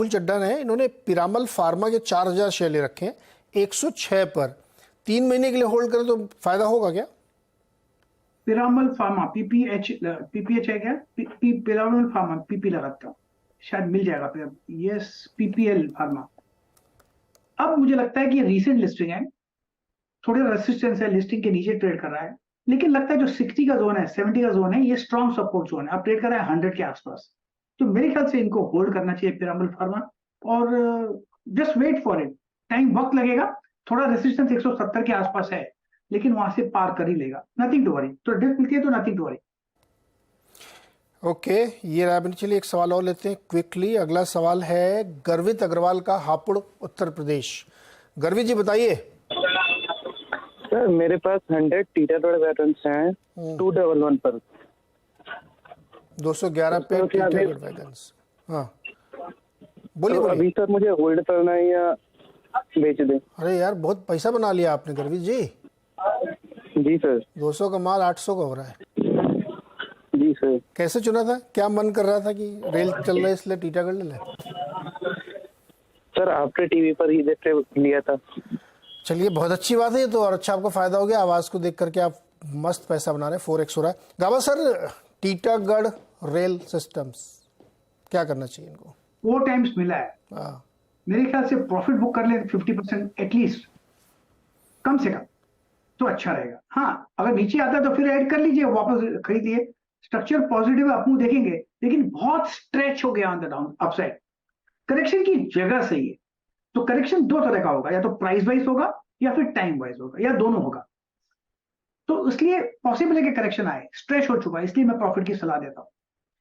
राहुल चड्ढा ने, इन्होंने पिरामल फार्मा के 4000 शेयर ले रखे हैं 106 पर। 3 महीने के लिए होल्ड करें तो फायदा होगा क्या? पिरामल फार्मा पीपीएच है क्या? पिरामल फार्मा पीपी लगाता हूँ, शायद मिल जाएगा। Yes, PPL pharma. अब मुझे लगता है कि रीसेंट लिस्टिंग है, थोड़े रेसिस्टेंस है, लिस्टिंग के नीचे ट्रेड कर रहा है, लेकिन लगता है जो 60 का जोन है, 70 का जोन है, ये स्ट्रॉन्ग सपोर्ट जोन है। अब ट्रेड कर रहा है 100 के आसपास, तो मेरे ख्याल से इनको होल्ड करना चाहिए पिरामल फार्मा, और just wait for it. Time वक्त लगेगा, थोड़ा रेसिस्टेंस 170 के आसपास है, लेकिन वहां से पार कर ही लेगा। Nothing to worry. तो डिप मिलती है तो नथिंग टू वरी। ओके, ये रहा। चलिए एक सवाल और लेते हैं क्विकली। अगला सवाल है गर्वित अग्रवाल का, हापुड़ उत्तर प्रदेश। गर्वित जी बताइए। सर मेरे पास 100 टीटागढ़ वैगन्स हैं 211 पर। 211 पे टीटागढ़ वैगन्स। हाँ बोलिए तो बोलिए। अभी सर मुझे होल्ड करना है या बेच दें? अरे यार बहुत पैसा बना लिया आपने गर्वित जी। जी सर। 200 का माल 800 का हो रहा है। जी सर। कैसे चुना था? क्या मन कर रहा था कि रेल चल रहा है इसलिए टीटागढ़ ले लें? सर आपके टीवी पर ही देख लिया था। चलिए बहुत अच्छी बात है ये तो, और अच्छा आपको फायदा हो गया। आवाज को देख करके आप मस्त पैसा बना रहे हैं। 4x हो रहा है। गावा सर, टीटागढ़ रेल सिस्टम्स क्या करना चाहिए इनको? 4 टाइम्स मिला है। हाँ, मेरे ख्याल से प्रॉफिट बुक कर ले 50% एटलीस्ट, कम से कम, तो अच्छा रहेगा। हाँ, अगर नीचे आता है तो फिर ऐड कर लीजिए, वापस खरीदिए। स्ट्रक्चर पॉजिटिव है, अपू देखेंगे, लेकिन बहुत स्ट्रेच हो गया on the down upside. Correction की जगह सही है, तो करेक्शन 2 तरह का होगा, या तो प्राइस वाइज होगा या फिर टाइम वाइज होगा, या दोनों होगा। तो इसलिए पॉसिबल है कि करेक्शन आए, स्ट्रेच हो चुका है, इसलिए मैं प्रॉफिट की सलाह देता हूँ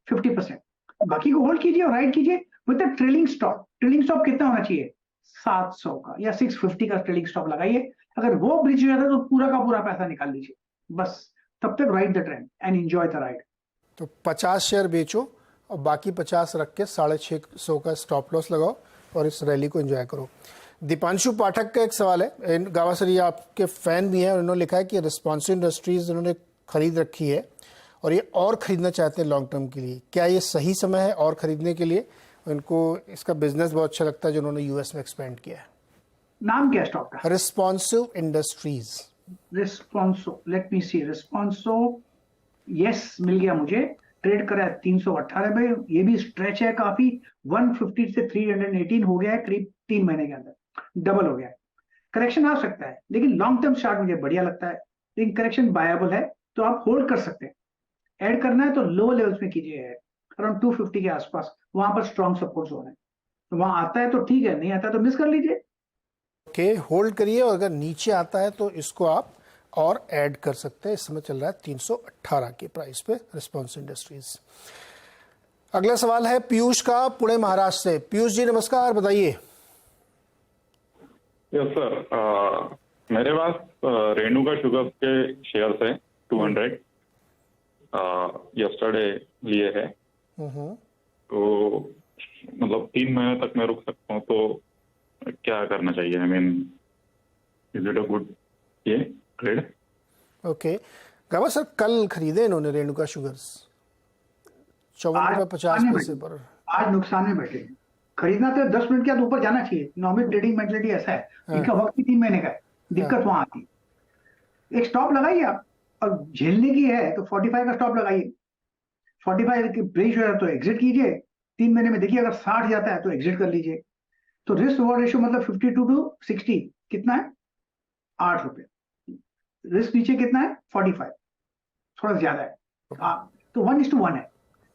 50%। बाकी को होल्ड कीजिए और राइड कीजिए with trailing stop. Trailing stop कितना होना चाहिए? 700 का या 650 का ट्रेलिंग स्टॉप लगाइए। अगर वो ब्रिज हो जाता है तो पूरा का पूरा पैसा निकाल लीजिए, बस। तब तक ride the trend and enjoy the ride. तो 50 शेयर बेचो और बाकी 50 रख के 650 का स्टॉप लॉस लगाओ और इस रैली को एंजॉय करो। दीपांशु पाठक का एक सवाल है। गावा सर, ये आपके फैन भी हैं और इन्होंने लिखा है कि रिस्पॉन्सिव इंडस्ट्रीज इन्होंने खरीद रखी है और ये और खरीदना चाहते हैं लॉन्ग टर्म के लिए। क्या ये सही समय है और खरीदने के लिए? इनको इसका बिजनेस बहुत अच्छा लगता है जो उन्होंने यूएस में एक्सपेंड किया है। नाम क्या स्टॉक का? Responsive industries. रिस्पॉन्सो, लेट मी सी। रिस्पॉन्सो, यस, मिल गया मुझे। ट्रेड करा है 318 में। ये भी स्ट्रेच है काफी। 150 से 318 हो गया है करीब 3 महीने के अंदर, डबल हो गया है। करेक्शन आ सकता है, लेकिन लॉन्ग टर्म चार्ट मुझे बढ़िया लगता है। लेकिन करेक्शन बायबल है, तो आप होल्ड कर सकते हैं। ऐड करना है तो लो लेवल्स में कीजिए, अराउंड 250 के आसपास। वहां पर स्ट्रॉन्ग सपोर्ट जोन है, तो वहां आता है तो ठीक है, नहीं आता है तो मिस कर लीजिए। ओके, होल्ड करिए और अगर नीचे आता है तो इसको आप और ऐड कर सकते हैं। इस समय चल रहा है 318 के प्राइस पे रिस्पॉन्सिव इंडस्ट्रीज। अगला सवाल है पीयूष का, पुणे महाराष्ट्र से। पीयूष जी नमस्कार, बताइए। यस सर, मेरे पास रेणुका शुगर के शेयर्स है 200, यस्टरडे लिए है। तो मतलब 3 महीने तक मैं रुक सकता हूँ, तो क्या करना चाहिए? I mean, is it a good ये ट्रेड? ओके, गावा सर, कल खरीदे इन्होंने रेणुका शुगर्स 54.50 पर। आज नुकसान में बैठे। खरीदना तो 10 मिनट के बाद ऊपर जाना चाहिए। नॉर्मल ट्रेडिंग मेंटलिटी ऐसा है। इनका वक्त भी 3 महीने का है। दिक्कत वहां आती है। एक स्टॉप लगाइए आप, और झेलने की है तो 45 का स्टॉप लगाइए। 45 की ब्रेक हो जाए तो एग्जिट कीजिए। 3 महीने में देखिए, अगर 60 जाता है तो एग्जिट कर लीजिए। तो रिस्क रिवॉर्ड रेशियो मतलब 52 to 60 कितना है? 8 रुपए। रिस्क नीचे कितना है? 45, थोड़ा ज्यादा है। तो 1:1 है।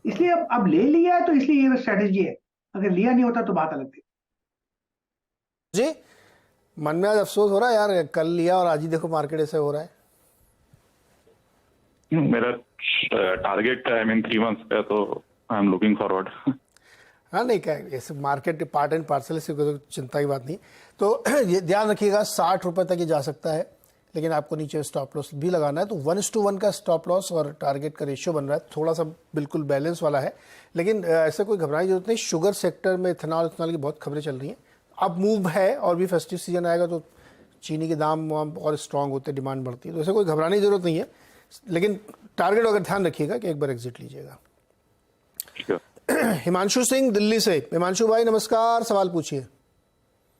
इसलिए अब ले लिया है तो इसलिए ये स्ट्रेटेजी है। अगर लिया नहीं होता तो बात अलग थी। जी, मन में आज अफसोस हो रहा है यार, कल लिया और आज ही देखो मार्केट ऐसे हो रहा है। मेरा टारगेट आई मीन 3 मंथ्स का, तो आई एम लुकिंग फॉरवर्ड। हाँ, नहीं क्या ऐसे मार्केट पार्ट एंड पार्सल, इससे कोई चिंता की बात नहीं। तो ये ध्यान रखिएगा 60 रुपए तक ये जा सकता है, लेकिन आपको नीचे स्टॉप लॉस भी लगाना है। तो 1:1 का स्टॉप लॉस और टारगेट का रेशियो बन रहा है, थोड़ा सा बिल्कुल बैलेंस वाला है। लेकिन ऐसे कोई घबराने की जरूरत नहीं। शुगर सेक्टर में इथेनॉल की बहुत खबरें चल रही हैं। अब मूव है और भी फेस्टिव सीजन आएगा तो चीनी के दाम और स्ट्रांग होते, डिमांड बढ़ती है, तो ऐसे कोई घबराने की जरूरत नहीं है। लेकिन टारगेट अगर ध्यान रखिएगा कि एक बार एग्जिट लीजिएगा। हिमांशु सिंह दिल्ली से। हिमांशु भाई नमस्कार, सवाल पूछिए।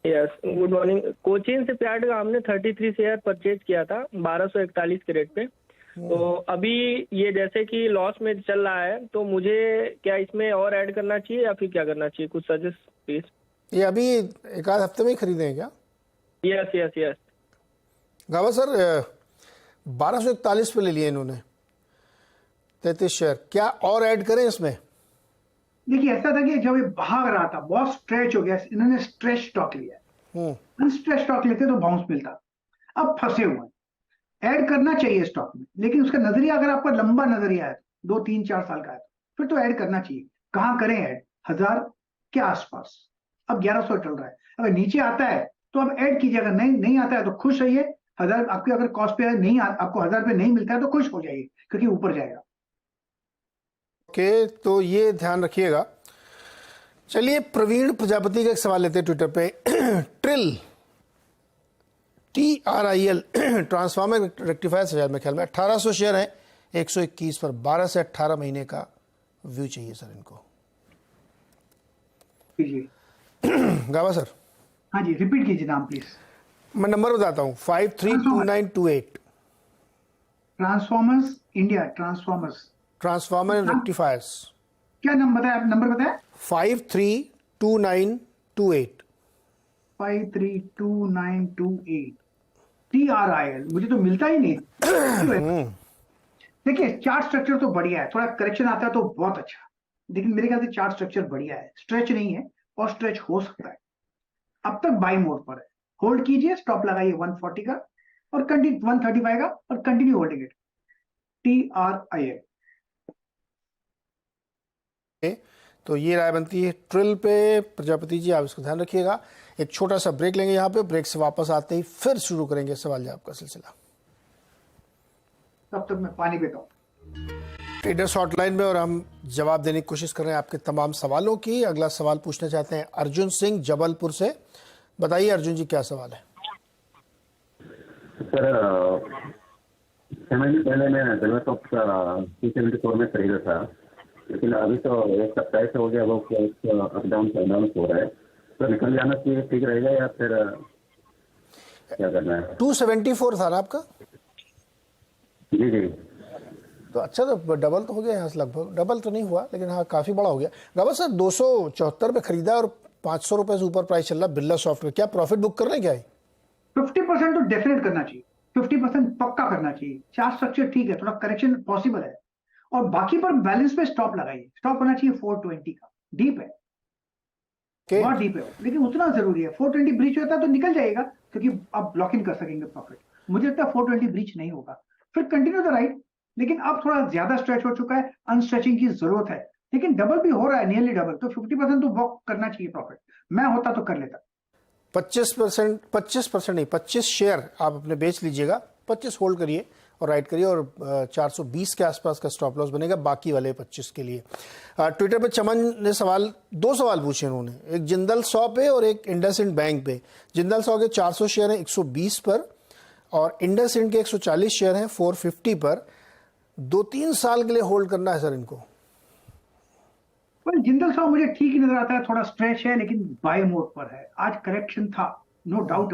Yes, good morning. कोचीन से प्याड का हमने 33 शेयर परचेज किया था 1241 के रेट पे। तो अभी ये जैसे कि लॉस में चल रहा है, तो मुझे क्या इसमें और ऐड करना चाहिए या फिर क्या करना चाहिए? कुछ सजेस्ट प्लीज। ये अभी एक आध हफ्ते में ही खरीदे हैं क्या? Yes yes yes. गावा सर 1241 पे ले लिए इन्होंने 33 शेयर, क्या और ऐड करें इसमें? देखिए ऐसा था कि जब ये भाग रहा था बहुत स्ट्रेच हो गया, इन्होंने स्ट्रेच स्टॉक लिया, अनस्ट्रेच स्टॉक लेते तो बाउंस मिलता। अब फंसे हुए हैं, ऐड करना चाहिए स्टॉक में, लेकिन उसका नजरिया अगर आपका लंबा नजरिया है 2-3-4 साल का है फिर तो ऐड करना चाहिए। कहाँ करें ऐड? 1000 के आसपास। अब 1100 चल रहा है, अगर नीचे आता है तो अब ऐड कीजिए, अगर नहीं आता है तो खुश रहिए। 1000 आपके अगर कॉस्ट पे नहीं आपको 1000 पे नहीं मिलता है तो खुश हो जाइए, क्योंकि ऊपर जाएगा। ओके, तो ये ध्यान रखिएगा। चलिए प्रवीण प्रजापति का एक सवाल लेते हैं ट्विटर पे। ट्रिल TRIL ट्रांसफार्मर रेक्टिफायर से मेरे ख्याल में 1800 शेयर हैं 121 पर, 12 से 18 महीने का व्यू चाहिए सर इनको। गावा सर। हाँ जी, रिपीट कीजिए नाम प्लीज। मैं नंबर बताता हूँ 532928। Transformers India, transformers transformer and rectifiers. क्या नंबर बताया? 532928। 532928 TRIL। मुझे तो मिलता ही नहीं। देखिए चार्ट स्ट्रक्चर तो बढ़िया है, थोड़ा करेक्शन आता है तो बहुत अच्छा, लेकिन मेरे ख्याल से चार्ट स्ट्रक्चर बढ़िया है, स्ट्रेच नहीं है और स्ट्रेच हो सकता है। अब तक बाई मोड पर है, होल्ड कीजिए, स्टॉप लगाइए 140 का और कंटिन्यू 135 का और कंटिन्यू होल्डिंग इट। TRIL। तो ये राय बनती है ट्रिल पे। प्रजापति जी आप इसको ध्यान रखिएगा। एक छोटा सा ब्रेक लेंगे यहाँ पे, ब्रेक से वापस आते ही फिर शुरू करेंगे सवाल जवाब का सिलसिला। तब तक मैं पानी पीता हूँ। ट्रेडर्स हॉटलाइन में, और हम जवाब देने की कोशिश कर रहे हैं आपके तमाम सवालों की। अगला सवाल पूछना चाहते हैं अर्जुन सिंह जबलपुर से। बताइए अर्जुन जी क्या सवाल है? सर 6 महीने पहले मैं डेलवेट ऑफ 274 में खरीदा था, लेकिन अभी तो एक सप्ताह से हो गया, वो अप डाउन हो रहा है, तो निकल जाना चाहिए, ठीक रहेगा या फिर क्या करना है? 274 था ना आपका? जी जी। तो अच्छा, तो डबल तो हो गया यहाँ से, लगभग डबल तो नहीं हुआ लेकिन हाँ काफ़ी बड़ा हो गया। गबर सर 274 पे खरीदा और 500 रुपये से ऊपर प्राइस चल रहा बिरला सॉफ्टवेयर, क्या प्रॉफिट बुक कर रहे हैं क्या? 50% तो डेफिनेट करना चाहिए, 50% पक्का करना चाहिए। चार्ट स्ट्रक्चर ठीक है, थोड़ा करेक्शन पॉसिबल है, और बाकी पर बैलेंस पे स्टॉप लगाइए। स्टॉप होना चाहिए 420 का, डीप है बहुत डीप है, लेकिन उतना जरूरी है। 420 ब्रीच होता है तो निकल जाएगा, क्योंकि आप ब्लॉक इन कर सकेंगे प्रॉफिट। मुझे लगता है 420 ब्रीच नहीं होगा, फिर कंटिन्यू द राइट, लेकिन अब थोड़ा ज्यादा स्ट्रेच हो चुका है, अनस्ट्रेचिंग की जरूरत है, लेकिन डबल भी हो रहा है, नियरली डबल, तो 50% तो ब्लॉक करना चाहिए प्रॉफिट। मैं होता तो कर लेता। 25% नहीं, 25 शेयर आप अपने बेच लीजिएगा, 25 होल्ड करिए और राइट करिए, और 420 के आसपास का स्टॉप लॉस बनेगा बाकी वाले 25 के लिए। ट्विटर पे चमन ने दो सवाल पूछे उन्होंने, एक जिंदल 100 पे और एक इंडसइंड बैंक पे। जिंदल 100 के 400 शेयर हैं 120 पर, और इंडसइंड के 140 शेयर हैं 450 पर। 2-3 साल के लिए होल्ड करना है सर इनको। जिंदल 100 मुझे ठीक ही नजर आता है, थोड़ा स्ट्रेच है लेकिन बाय मोड पर है। आज करेक्शन था, नो डाउट,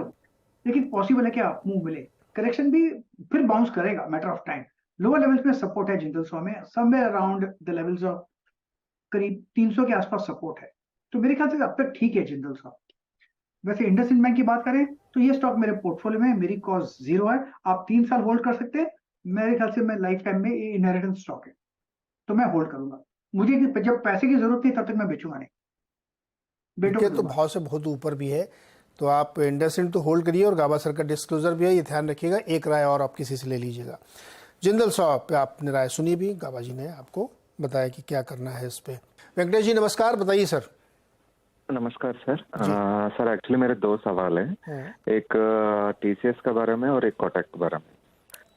लेकिन पॉसिबल है कि आप मूव मिले, करेक्शन भी फिर बाउंस करेगा, matter of time. Lower levels में सपोर्ट है जिंदल 100 में, somewhere around the levels of करीब 300 के आसपास सपोर्ट है, तो मेरे ख्याल से अब तक ठीक है जिंदल 100। वैसे इंडसइंड बैंक की बात करें तो ये स्टॉक मेरे पोर्टफोलियो में, मेरी कॉस्ट 0 है, आप 3 साल होल्ड कर सकते हैं। मेरे ख्याल से मैं लाइफ टाइम में, इनहेरिटेंस स्टॉक है तो मैं होल्ड करूंगा। मुझे जब पैसे की जरूरत थी तब तक मैं बेचूंगा नहीं, बेटो तो भाव से बहुत ऊपर भी है, तो आप इंडसइंड तो होल्ड करिए, और गाबा सर का डिस्क्लोजर भी है, ये ध्यान रखिएगा। एक राय और आप किसी से ले लीजिएगा। जिंदल 100 पे आपने राय सुनी भी, गाबा जी ने आपको बताया कि क्या करना है इस पे। वेंकटेश जी नमस्कार, बताइए सर। नमस्कार सर। सर एक्चुअली मेरे 2 सवाल हैं, एक TCS के बारे में और एक कोटक के बारे में।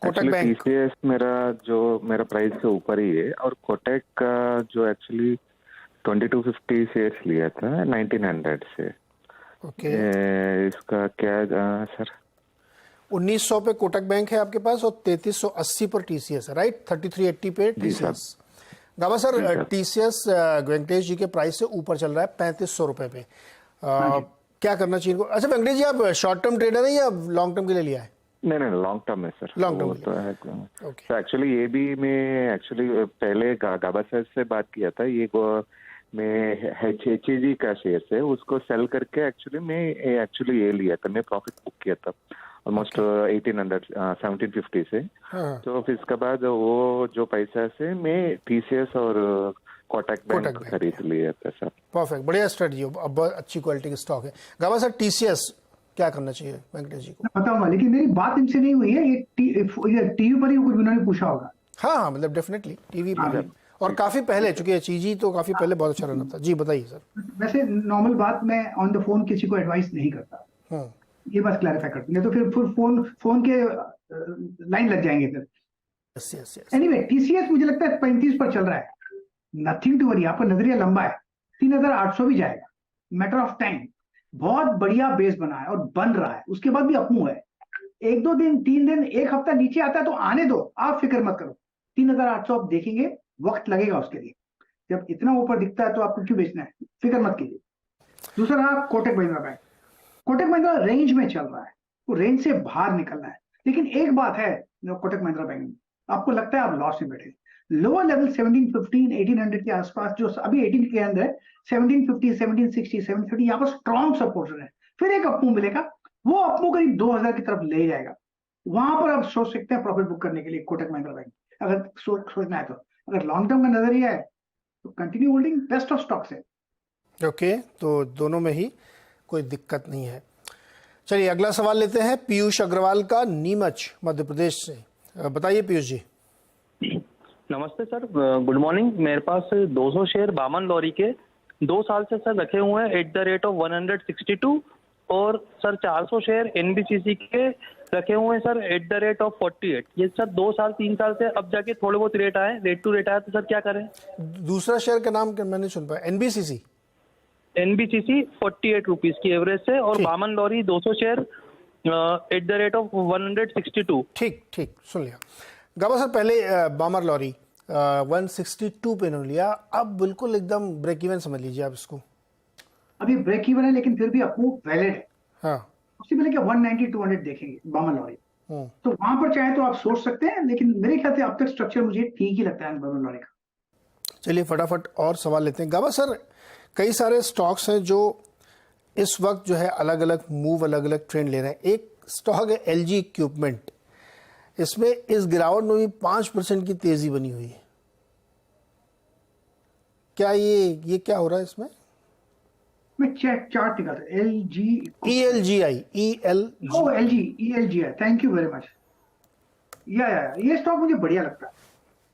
एक्चुअली TCS मेरा प्राइस से ऊपर ही है, और कोटक का जो एक्चुअली 2250 शेयर्स लिया था 1900 से। ओके, इसका क्या सर? 1900 पे कोटक बैंक है आपके पास और 3380 पर TCS है, राइट? 3380 पे TCS। गाबा सर, टीसीएस वेंकटेश जी के प्राइस से ऊपर चल रहा है 3500 रुपए पे। क्या करना चाहिए इनको? अच्छा वेंकटेश जी, आप शॉर्ट टर्म ट्रेडर है या लॉन्ग टर्म के लिए लिया है? नहीं लॉन्ग टर्म है सर। लॉन्ग टर्म वो तो है। ओके। तो एक्चुअली ये भी मैं एक्चुअली पहले गाबा सर से बात किया था। ये मैं HEG का शेयर है, उसको सेल करके एक्चुअली मैं एक्चुअली ये लिया था, मैं प्रॉफिट बुक किया था ऑलमोस्ट 1750 से। हाँ। तो फिर इसके बाद वो जो पैसा से मैं TCS और कोटक बैंक खरीद लिया था सर। परफेक्ट, बढ़िया स्ट्रेटजी। अब अच्छी क्वालिटी की स्टॉक है। गाबा सर, TCS क्या करना चाहिए वेंकटेश जी को? बताऊंगा, लेकिन मेरी बात इनसे नहीं हुई है। ये टीवी पर ही कुछ उन्होंने पूछा होगा। हाँ, मतलब डेफिनेटली टीवी पर, और काफी पहले, चूंकि HEG तो काफी पहले बहुत अच्छा रन था। जी बताइए सर। वैसे नॉर्मल बात, मैं ऑन द फोन किसी को एडवाइस नहीं करता। ये बस क्लैरिफाई करते, नहीं तो फिर फोन के लाइन लग जाएंगे फिर। यस। एनीवे, TCS मुझे लगता है 35 पर चल रहा है। नथिंग टू वरी, आपका नजरिया लंबा है। 3800 भी जाएगा, मैटर ऑफ टाइम। बहुत बढ़िया बेस बना है और बन रहा है, उसके बाद भी अपमूव है। 1-2 दिन, 3 दिन, एक हफ्ता नीचे आता है तो आने दो, आप फिक्र मत करो। 3800 आप देखेंगे, वक्त लगेगा उसके लिए। जब इतना ऊपर दिखता है तो आपको क्यों बेचना है, फिक्र मत कीजिए। दूसरा, कोटक महिंद्रा बैंक। कोटक महिंद्रा रेंज में चल रहा है, तो रेंज से बाहर निकलना है। लेकिन एक बात है कोटक महिंद्रा बैंक में, आपको लगता है आप लॉस में बैठे, लोअर लेवल 1715 1800 के आसपास, जो अभी 18 के अंदर है, 1750 1760 730, यहाँ पर स्ट्रॉन्ग सपोर्टर है। फिर एक अपमूव मिलेगा, वो अपमूव करीब 2000 की तरफ ले जाएगा। वहां पर आप सोच सकते हैं प्रॉफिट बुक करने के लिए कोटक महिंद्रा बैंक, अगर सोचना है तो। अगर लॉन्ग टर्म का नजरिया है तो continue holding, best of stocks है। ओके, तो दोनों में ही कोई दिक्कत नहीं है। चलिए अगला सवाल लेते हैं पीयूष अग्रवाल का, नीमच मध्य प्रदेश से। बताइए पीयूष जी। नमस्ते सर, गुड मॉर्निंग। मेरे पास 200 शेयर बामन लॉरी के 2 साल से सर रखे हुए हैं @162, और सर 400 शेयर NBCC के रखे हुए हैं सर @48। ये सर 2 साल 3 साल से अब जाके थोड़े बहुत रेट टू रेट आया, तो सर क्या करें? दूसरा शेयर का नाम मैंने सुन पाया, NBCC 48 रुपीज की एवरेज से, और बामन लॉरी 200 शेयर @162। ठीक, सुन लिया। गाबा सर, पहले बामर लॉरी 162 पे इन्होंने लिया, अब बिल्कुल एकदम ब्रेक इवन समझ लीजिए आप इसको। अभी ब्रेक इवन है, लेकिन फिर भी अपमूव वैलिड है। हाँ, उससे पहले क्या 190 200 देखेंगे बामन लॉरी, तो वहां पर चाहे तो आप सोच सकते हैं। लेकिन मेरे ख्याल से अब तक स्ट्रक्चर मुझे ठीक ही लगता है बामन लॉरी का। चलिए फटाफट और सवाल लेते हैं। गाबा सर, कई सारे स्टॉक्स हैं जो इस वक्त जो है अलग अलग मूव, अलग अलग ट्रेंड ले रहे हैं। एक स्टॉक है LG इक्विपमेंट, इसमें इस गिरावट में भी 5% की तेजी बनी हुई है। क्या ये क्या हो रहा है इसमें? मैं चार्ट निकालता हूं। LG ELGI, thank you very much. या ये स्टॉक मुझे बढ़िया लगता है,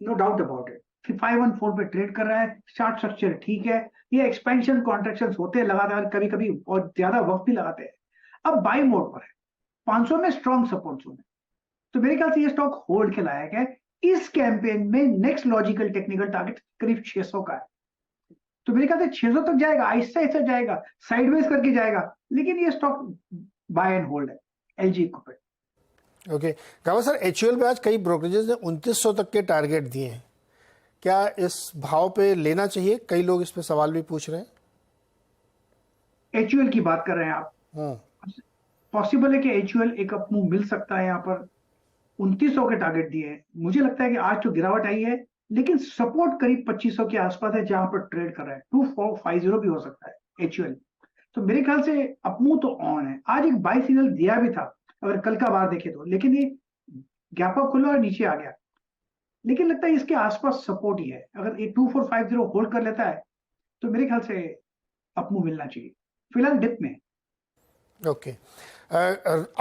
नो डाउट अबाउट इट। 514 पे ट्रेड कर रहा है, चार्ट स्ट्रक्चर ठीक है। ये एक्सपेंशन कॉन्ट्रैक्शन होते हैं लगातार, कभी कभी और ज्यादा वक्त भी लगाते हैं। अब बाई मोड पर है, 500 में स्ट्रॉन्ग सपोर्ट जोन है, तो मेरे ख्याल से ये स्टॉक होल्ड के लायक है। इस कैंपेन में नेक्स्ट लॉजिकल टेक्निकल टारगेट करीब 600 का है, तो मेरे ख्याल से 600 तक जाएगा, आहिस्ता आहिस्ता जाएगा, साइडवेज करके जाएगा, लेकिन ये स्टॉक बाय एंड होल्ड है LG इक्विपमेंट। ओके गाबा सर, HUL पे आज कई ब्रोकरेजेस ने 2900 तक के टारगेट दिए हैं, क्या इस भाव पे लेना चाहिए? कई लोग इस पे सवाल भी पूछ रहे हैं। HUL की बात कर रहे हैं आप? पॉसिबल है कि HUL एक अपमूव मिल सकता है। यहाँ पर 2900 के टारगेट दिए हैं। मुझे लगता है कि आज तो गिरावट आई है, लेकिन सपोर्ट करीब 2500 के आसपास है, जहां पर ट्रेड कर रहा है। 2450 भी हो सकता है HUL, तो मेरे ख्याल से अपमूव तो ऑन है। आज एक बाई सिग्नल दिया भी था अगर कल का बार देखे तो, लेकिन ये गैप अप खुला और नीचे आ गया, लेकिन लगता है इसके आसपास सपोर्ट ही है। अगर ये 2450 होल्ड कर लेता है तो मेरे ख्याल से अपमूव मिलना चाहिए, फिलहाल डिप में। ओके,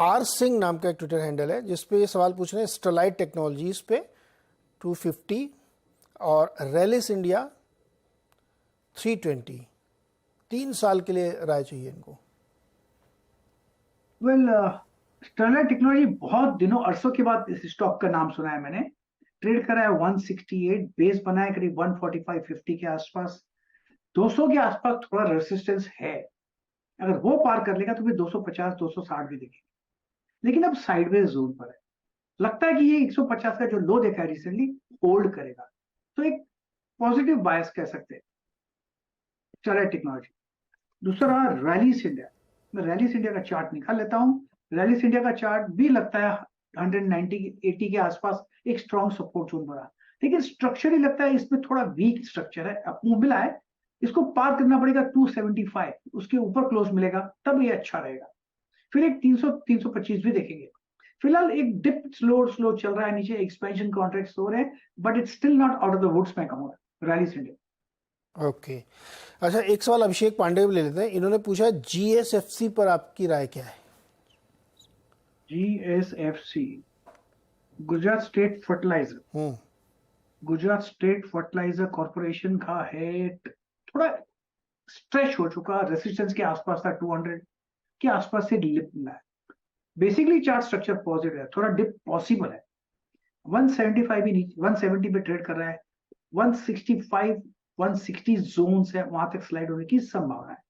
R सिंह नाम का एक ट्विटर हैंडल है जिसपे ये सवाल पूछ रहे हैं स्टरलाइट टेक्नोलॉजीज पे 250 और रेलिस इंडिया 320, 3 साल के लिए राय चाहिए इनको। स्टरलाइट टेक्नोलॉजी बहुत दिनों अरसों के बाद इस स्टॉक का नाम सुना है मैंने। ट्रेड करा है 168, बेस बना है करीब 145-50 के आसपास, 200 के आसपास थोड़ा रेसिस्टेंस है। अगर वो पार कर लेगा तो फिर 250 260 भी दिखेगा, लेकिन अब साइडवेज जोन पर है। लगता है कि ये 150 का जो लो देखा है रिसेंटली होल्ड करेगा, तो एक पॉजिटिव बायस कह सकते हैं स्टरलाइट टेक्नोलॉजी। दूसरा रैलीस इंडिया, मैं रैलीस इंडिया का चार्ट निकाल लेता हूं। रैलीस इंडिया का चार्ट भी लगता है 190-80 के आसपास एक स्ट्रॉन्ग सपोर्ट जोन बना, लेकिन स्ट्रक्चर ही लगता है इसमें थोड़ा वीक स्ट्रक्चर है, अपमूव मिला है, इसको पार करना पड़ेगा 275, उसके ऊपर क्लोज मिलेगा तब ये अच्छा रहेगा। फिर एक 300-325 भी देखेंगे। फिलहाल एक डिप स्लो चल रहा है नीचे, एक्सपेंशन कॉन्ट्रैक्ट्स हो रहे हैं, but it's still not out of the woods, मैं कहूंगा रैलीस इंडिया। ओके, अच्छा एक सवाल अभिषेक पांडे भी ले लेते हैं। इन्होंने पूछा GSFC पर आपकी राय क्या है? GSFC, Gujarat state fertilizer, Gujarat state fertilizer corporation का है, थोड़ा स्ट्रेच हो चुका, रेसिस्टेंस के आसपास था, 200 के आसपास से डिप मिला है। बेसिकली चार्ट स्ट्रक्चर पॉजिटिव है, थोड़ा डिप पॉसिबल है। 175 भी नीचे, 170 पे ट्रेड कर रहा है, 165-160 जोन है, वहां तक स्लाइड होने की संभावना है,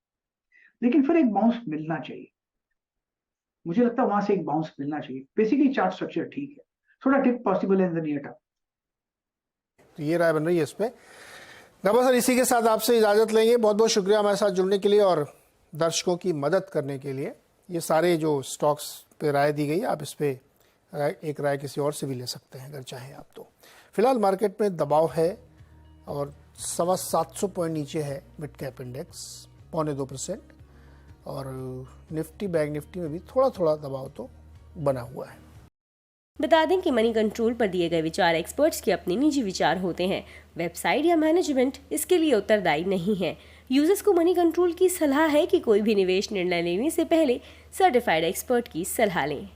लेकिन फिर एक बाउंस मिलना चाहिए। मुझे लगता है वहां से एक बाउंस मिलना चाहिए। बेसिकली चार्ट स्ट्रक्चर ठीक है, थोड़ा डिप पॉसिबल है इन द नियर टर्म। तो ये राय बन रही है इस पे। गब्बर सर, इसी के साथ आपसे इजाजत लेंगे। बहुत बहुत शुक्रिया हमारे साथ जुड़ने के लिए और दर्शकों की मदद करने के लिए। ये सारे जो स्टॉक्स पे राय दी गई, आप इस पे एक राय किसी और से भी ले सकते हैं अगर चाहें आप तो। फिलहाल मार्केट में दबाव है और 725 पॉइंट नीचे है मिड कैप इंडेक्स, 0.25%, और निफ्टी बैंक निफ्टी में भी थोड़ा थोड़ा दबाव तो बना हुआ है। बता दें कि मनी कंट्रोल पर दिए गए विचार एक्सपर्ट्स के अपने निजी विचार होते हैं। वेबसाइट या मैनेजमेंट इसके लिए उत्तरदायी नहीं है। यूजर्स को मनी कंट्रोल की सलाह है कि कोई भी निवेश निर्णय लेने से पहले सर्टिफाइड एक्सपर्ट की सलाह लें।